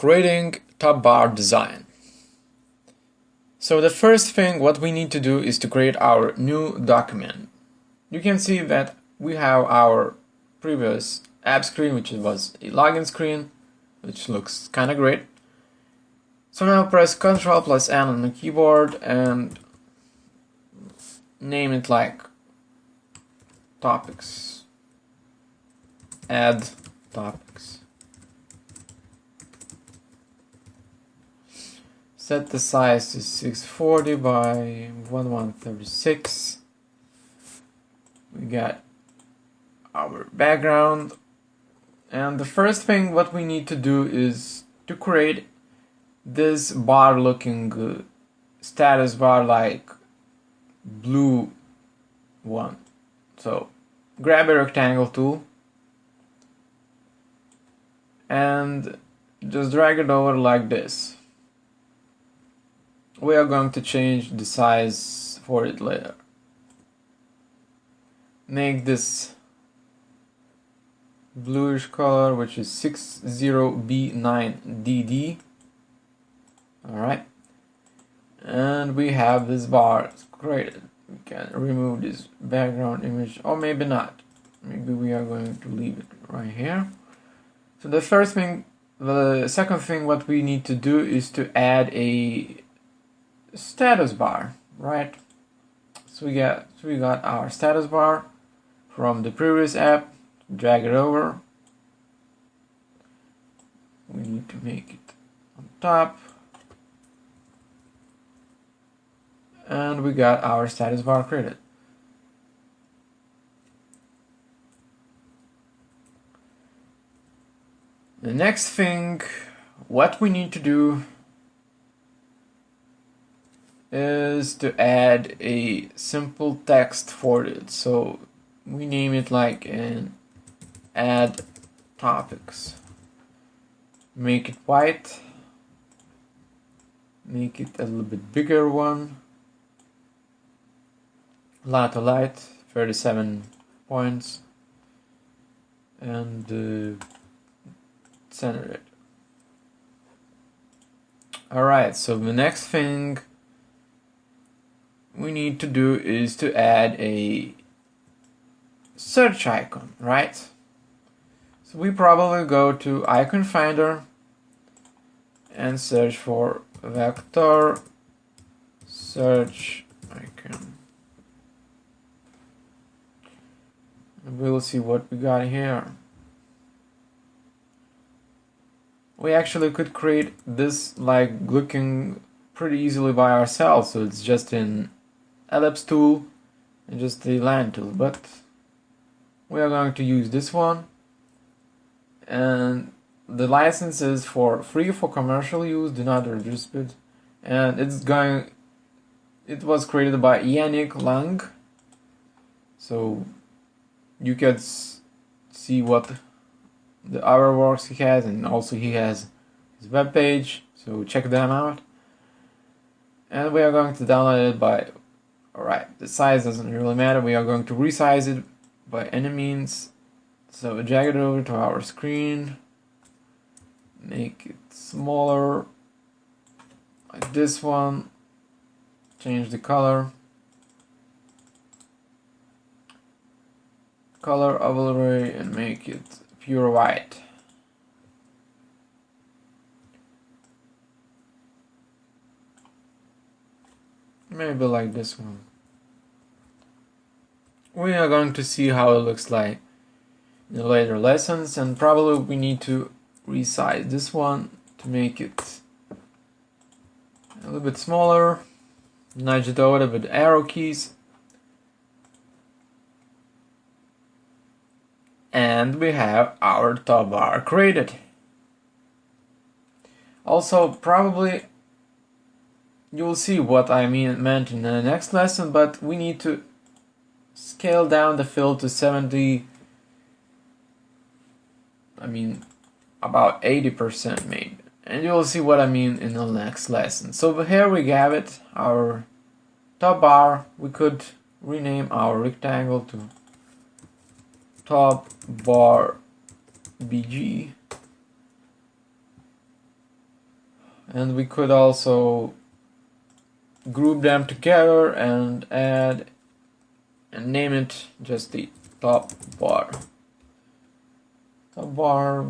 Creating top bar design. So the first thing what we need to do is to create our new document. You can see that we have our previous app screen, which was a login screen, which looks kind of great. So now press Ctrl+N on the keyboard and name it like topics. Add topics. Set the size to 640 by 1136. We got our background. And the first thing what we need to do is to create this bar looking status bar like blue one. So grab a rectangle tool and just drag it over like this. We are going to change the size for it later. Make this bluish color, which is 60B9DD. Alright. And we have this bar created. We can remove this background image, or maybe not. Maybe we are going to leave it right here. So the second thing what we need to do is to add a status bar, right? So we got our status bar from the previous app. Drag it over. We need to make it on top. And we got our status bar created. The next thing what we need to do is to add a simple text for it. So we name it like an add topics. Make it white. Make it a little bit bigger one. Light to light, 37 points. And center it. Alright, so the next thing we need to do is to add a search icon, right? So we probably go to Icon Finder and search for vector search icon. And we'll see what we got here. We actually could create this like looking pretty easily by ourselves, so it's just an ellipse tool and just the line tool, but we are going to use this one, and the license is for free for commercial use, do not register it, and it was created by Yannick Lang, so you can see what the other works he has, and also he has his web page, so check them out. And we are going to download it by, alright, the size doesn't really matter, we are going to resize it by any means. So drag it over to our screen, make it smaller, like this one, change the color overlay and make it pure white. Maybe like this one. We are going to see how it looks like in the later lessons, and probably we need to resize this one to make it a little bit smaller. Nudge it over with arrow keys. And we have our top bar created. Also, probably you will see what I meant in the next lesson, but we need to scale down the fill to 70, about 80% maybe. And you'll see what I mean in the next lesson. So here we have it, our top bar. We could rename our rectangle to top bar BG. And we could also group them together and add and name it just the top bar. Top bar